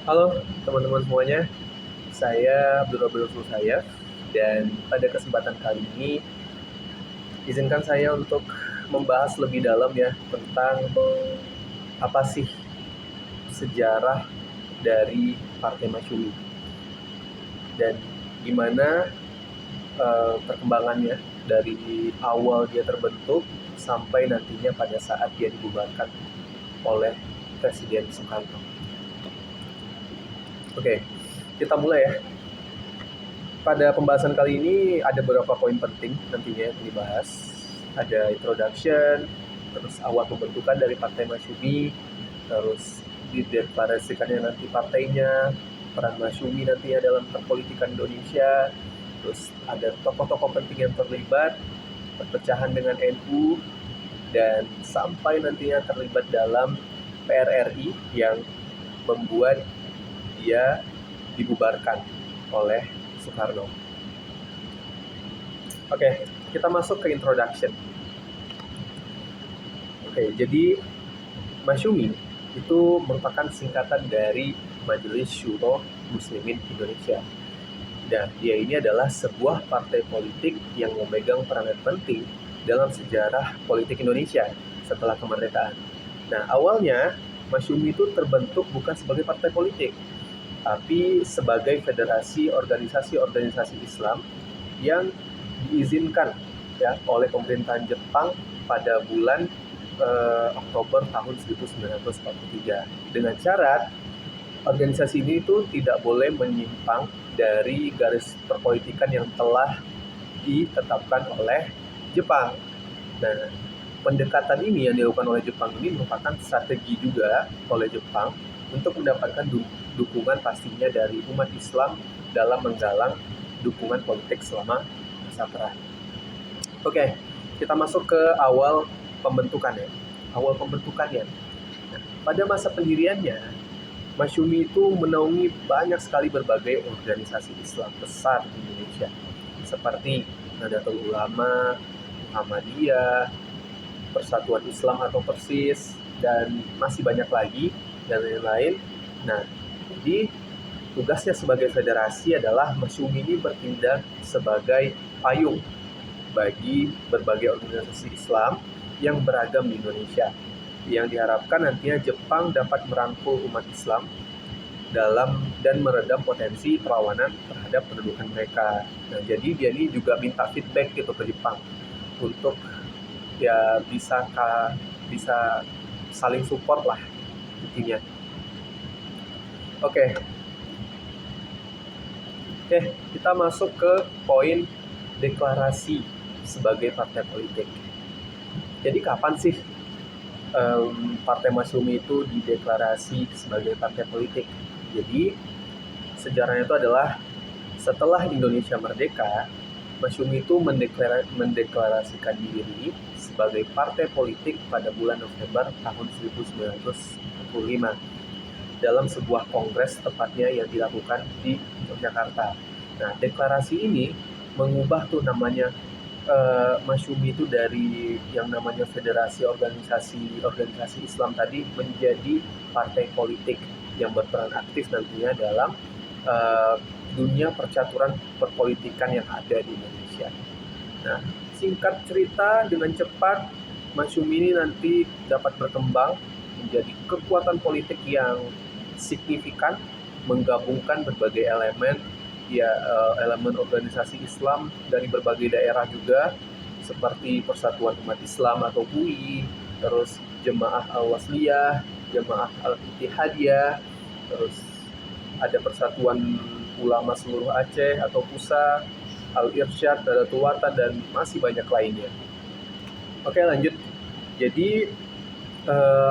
Halo teman-teman semuanya, saya Abdul Sulsayef dan pada kesempatan kali ini izinkan saya untuk membahas lebih dalam ya tentang apa sih sejarah dari Partai Masyumi dan gimana perkembangannya dari awal dia terbentuk sampai nantinya pada saat dia dibubarkan oleh Presiden Soekarno. Oke, kita mulai ya. Pada pembahasan kali ini ada beberapa poin penting nantinya yang dibahas. Ada introduction, terus awal pembentukan dari Partai Masyumi, terus dideklarasikannya nanti partainya, peran Masyumi nantinya dalam perpolitikan Indonesia, terus ada tokoh-tokoh penting yang terlibat, perpecahan dengan NU, dan sampai nantinya terlibat dalam PRRI yang membuat dia dibubarkan oleh Soekarno. Oke, kita masuk ke introduction. Oke, jadi Masyumi itu merupakan singkatan dari Majelis Syuro Muslimin Indonesia. Dan dia ini adalah sebuah partai politik yang memegang peranan penting dalam sejarah politik Indonesia setelah kemerdekaan. Nah, awalnya Masyumi itu terbentuk bukan sebagai partai politik, tapi sebagai federasi organisasi-organisasi Islam yang diizinkan ya oleh pemerintahan Jepang pada bulan Oktober tahun 1943 dengan syarat organisasi ini itu tidak boleh menyimpang dari garis perpolitikan yang telah ditetapkan oleh Jepang. Nah, pendekatan ini yang dilakukan oleh Jepang ini merupakan strategi juga oleh Jepang untuk mendapatkan dukungan pastinya dari umat Islam dalam menggalang dukungan politik selama masa perang. Oke, kita masuk ke awal pembentukannya. Awal pembentukannya. Nah, pada masa pendiriannya, Masyumi itu menaungi banyak sekali berbagai organisasi Islam besar di Indonesia, seperti Nahdlatul Ulama, Muhammadiyah, Persatuan Islam atau Persis, dan masih banyak lagi, dan lain-lain. Nah, jadi tugasnya sebagai federasi adalah Masyumi ini bertindak sebagai payung bagi berbagai organisasi Islam yang beragam di Indonesia, yang diharapkan nantinya Jepang dapat merangkul umat Islam dalam dan meredam potensi perlawanan terhadap pendudukan mereka. Nah, jadi dia ini juga minta feedback gitu ke Jepang untuk ya bisa saling support lah intinya. Oke, kita masuk ke poin deklarasi sebagai partai politik. Jadi kapan sih Partai Masyumi itu dideklarasi sebagai partai politik? Jadi sejarahnya itu adalah setelah Indonesia merdeka, Masyumi itu mendeklarasikan diri sebagai partai politik pada bulan November tahun 1945 dalam sebuah kongres tepatnya yang dilakukan di Yogyakarta. Nah, deklarasi ini mengubah tuh namanya Masyumi itu dari yang namanya federasi organisasi Islam tadi menjadi partai politik yang berperan aktif nantinya dalam uh, dunia percaturan perpolitikan yang ada di Indonesia. Nah, singkat cerita dengan cepat Masyumi ini nanti dapat berkembang menjadi kekuatan politik yang signifikan, menggabungkan berbagai elemen ya elemen organisasi Islam dari berbagai daerah juga seperti Persatuan Umat Islam atau UI, terus Jemaah Al-Wasliyah, Jemaah Al-Ittihadiyah, terus ada Persatuan Ulama Seluruh Aceh atau PUSA, Al-Irsyad, Nadatul Watan, dan masih banyak lainnya. Oke, lanjut. Jadi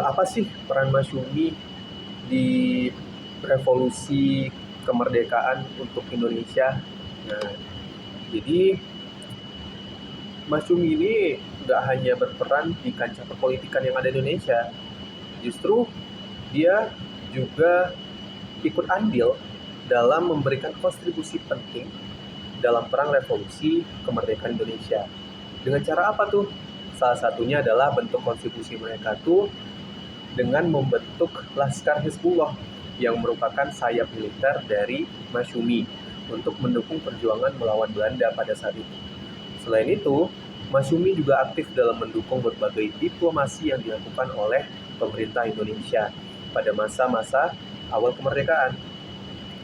apa sih peran Masyumi di revolusi kemerdekaan untuk Indonesia? Nah, jadi Masyumi ini nggak hanya berperan di kancah perpolitikan yang ada di Indonesia, justru dia juga ikut andil dalam memberikan kontribusi penting dalam perang revolusi kemerdekaan Indonesia. Dengan cara apa tuh? Salah satunya adalah bentuk kontribusi mereka tuh dengan membentuk Laskar Hizbullah yang merupakan sayap militer dari Masyumi untuk mendukung perjuangan melawan Belanda pada saat itu. Selain itu, Masyumi juga aktif dalam mendukung berbagai diplomasi yang dilakukan oleh pemerintah Indonesia pada masa-masa awal kemerdekaan.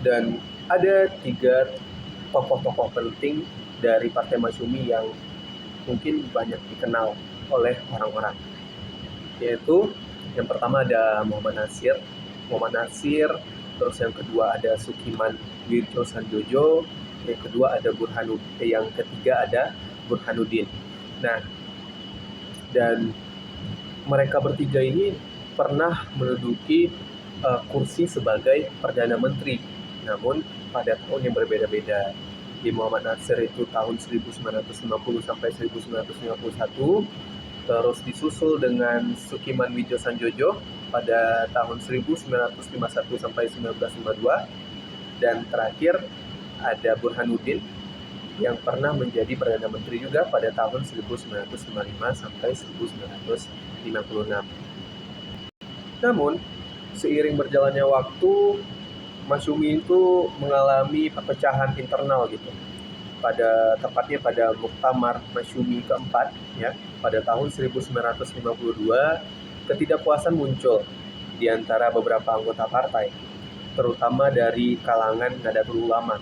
Dan ada 3 tokoh-tokoh penting dari Partai Masyumi yang mungkin banyak dikenal oleh orang-orang, yaitu yang pertama ada Muhammad Nasir, terus yang kedua ada Sukiman Wirjo Sanjojo, yang kedua ada yang ketiga ada Burhanuddin. Nah, dan mereka bertiga ini pernah menduduki kursi sebagai Perdana Menteri, namun pada tahun yang berbeda-beda. Di Muhammad Nasir itu tahun 1950 sampai 1951, terus disusul dengan Sukiman Widjo Sanjojo pada tahun 1951 sampai 1952, dan terakhir ada Burhanuddin yang pernah menjadi Perdana Menteri juga pada tahun 1955 sampai 1956. Namun, seiring berjalannya waktu, Masyumi itu mengalami perpecahan internal gitu. Tepatnya pada Muktamar Masyumi keempat, ya, pada tahun 1952, ketidakpuasan muncul di antara beberapa anggota partai, terutama dari kalangan Nahdlatul Ulama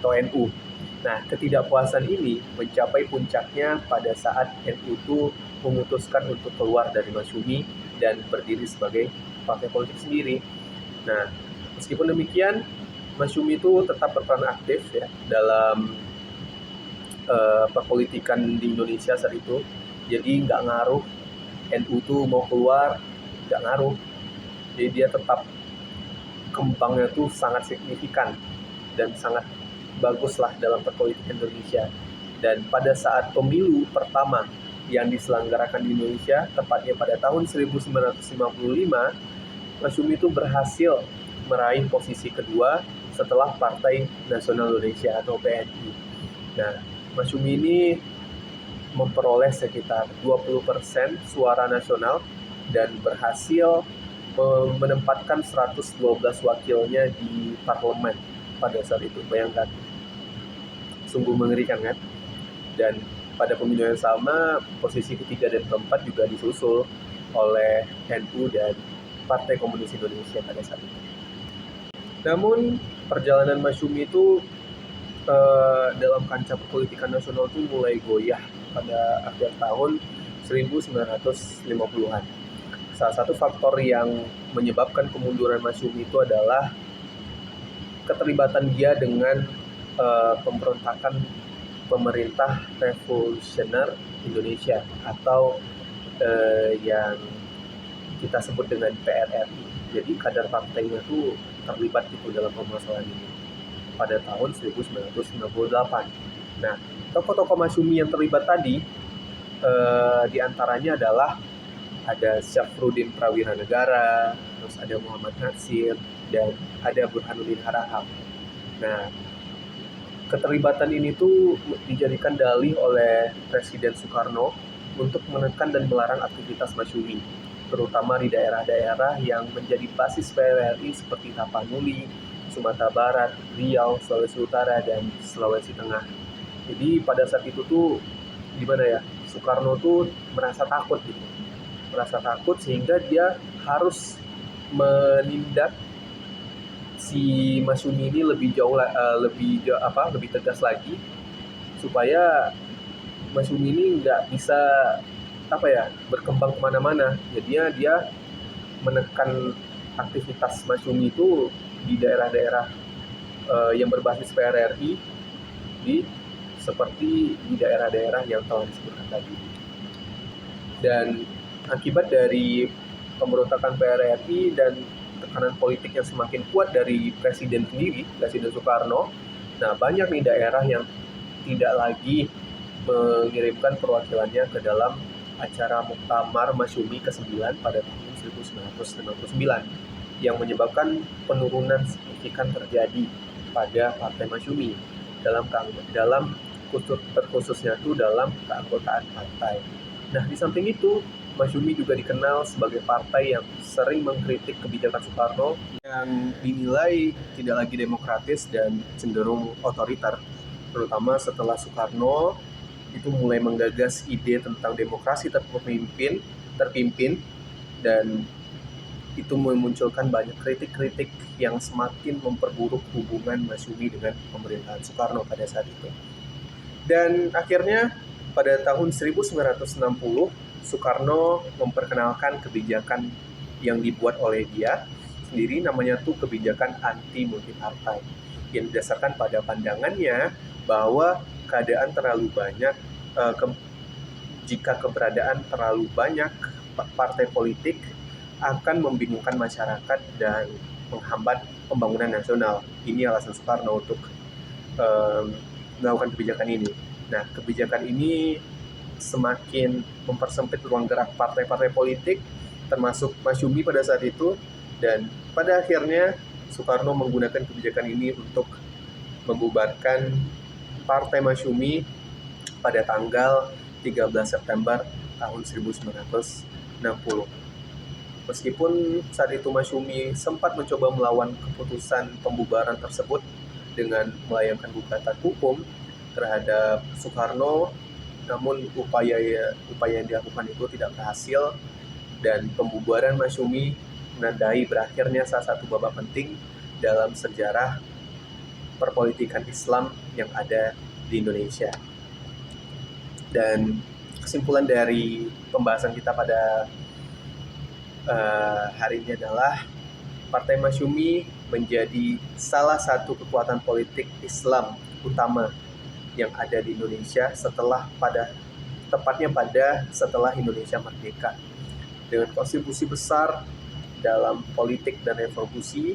atau NU. Nah, ketidakpuasan ini mencapai puncaknya pada saat NU itu memutuskan untuk keluar dari Masyumi dan berdiri sebagai partai politik sendiri. Nah, meskipun demikian, Masyumi itu tetap berperan aktif ya dalam perpolitikan di Indonesia saat itu. Jadi nggak ngaruh NU tuh mau keluar, nggak ngaruh. Jadi dia tetap kembangnya tuh sangat signifikan dan sangat baguslah dalam perpolitikan Indonesia. Dan pada saat pemilu pertama yang diselenggarakan di Indonesia, tepatnya pada tahun 1955, Masyumi itu berhasil meraih posisi kedua setelah Partai Nasional Indonesia atau PNI. Nah, Masyumi ini memperoleh sekitar 20% suara nasional dan berhasil menempatkan 112 wakilnya di parlemen pada saat itu. Bayangkan, sungguh mengerikan kan? Dan pada pemilu yang sama, posisi ketiga dan keempat juga disusul oleh NU dan Partai Komunis Indonesia pada saat itu. Namun, perjalanan Masyumi itu dalam kancah perpolitikan nasional itu mulai goyah pada akhir tahun 1950-an. Salah satu faktor yang menyebabkan kemunduran Masyumi itu adalah keterlibatan dia dengan pemberontakan pemerintah revolusioner Indonesia atau yang kita sebut dengan PRRI. Jadi kader partainya itu terlibat gitu dalam permasalahan ini pada tahun 1998. Nah, tokoh-tokoh Masyumi yang terlibat tadi diantaranya adalah ada Syafruddin Prawira Negara, terus ada Muhammad Nasir, dan ada Burhanuddin Harahap. Nah, keterlibatan ini tuh dijadikan dalih oleh Presiden Soekarno untuk menekan dan melarang aktivitas Masyumi, terutama di daerah-daerah yang menjadi basis PRRI seperti Tapanuli, Sumatera Barat, Riau, Sulawesi Utara, dan Sulawesi Tengah. Jadi pada saat itu tuh gimana ya, Soekarno tuh merasa takut gitu. Merasa takut sehingga dia harus menindak si Masyumi ini lebih tegas lagi supaya Masyumi ini nggak bisa berkembang kemana-mana. Jadinya dia menekan aktivitas Masyumi itu di daerah-daerah yang berbasis PRRI seperti di daerah-daerah yang telah disebutkan tadi. Dan akibat dari pemberontakan PRRI dan tekanan politik yang semakin kuat dari Presiden sendiri, Presiden Soekarno, nah banyak nih daerah yang tidak lagi mengirimkan perwakilannya ke dalam acara Muktamar Masyumi ke-9 pada tahun 1959 yang menyebabkan penurunan signifikan terjadi pada Partai Masyumi khususnya itu dalam keanggotaan partai. Nah, di samping itu, Masyumi juga dikenal sebagai partai yang sering mengkritik kebijakan Soekarno yang dinilai tidak lagi demokratis dan cenderung otoriter, terutama setelah Soekarno itu mulai menggagas ide tentang demokrasi terpimpin dan itu memunculkan banyak kritik-kritik yang semakin memperburuk hubungan Masyumi dengan pemerintahan Soekarno pada saat itu. Dan akhirnya pada tahun 1960 Soekarno memperkenalkan kebijakan yang dibuat oleh dia sendiri, namanya tuh kebijakan anti multipartai, yang didasarkan pada pandangannya bahwa keadaan terlalu banyak jika keberadaan terlalu banyak partai politik akan membingungkan masyarakat dan menghambat pembangunan nasional. Ini alasan Soekarno untuk melakukan kebijakan ini. Nah, kebijakan ini semakin mempersempit ruang gerak partai-partai politik, termasuk Masyumi pada saat itu, dan pada akhirnya Soekarno menggunakan kebijakan ini untuk membubarkan Partai Masyumi pada tanggal 13 September tahun 1960. Meskipun saat itu Masyumi sempat mencoba melawan keputusan pembubaran tersebut dengan melayangkan gugatan hukum terhadap Soekarno, namun upaya yang dilakukan itu tidak berhasil dan pembubaran Masyumi menandai berakhirnya salah satu babak penting dalam sejarah perpolitikan Islam yang ada di Indonesia. Dan kesimpulan dari pembahasan kita pada hari ini adalah Partai Masyumi menjadi salah satu kekuatan politik Islam utama yang ada di Indonesia setelah Indonesia merdeka, dengan kontribusi besar dalam politik dan revolusi.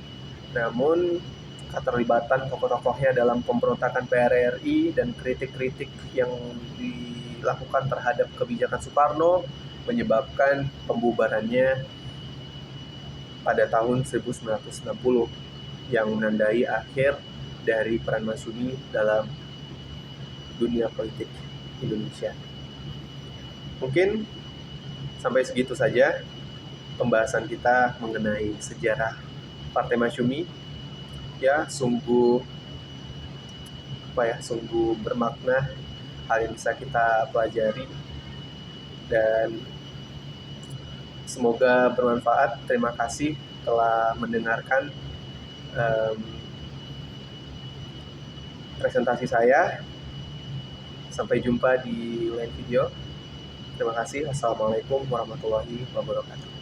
Namun keterlibatan tokoh-tokohnya dalam pemberontakan PRRI dan kritik-kritik yang dilakukan terhadap kebijakan Soekarno menyebabkan pembubarannya pada tahun 1960 yang menandai akhir dari peran Masyumi dalam dunia politik Indonesia. Mungkin sampai segitu saja pembahasan kita mengenai sejarah Partai Masyumi. Ya, sungguh bermakna hal yang bisa kita pelajari dan semoga bermanfaat. Terima kasih telah mendengarkan presentasi saya. Sampai jumpa di lain video. Terima kasih. Assalamualaikum warahmatullahi wabarakatuh.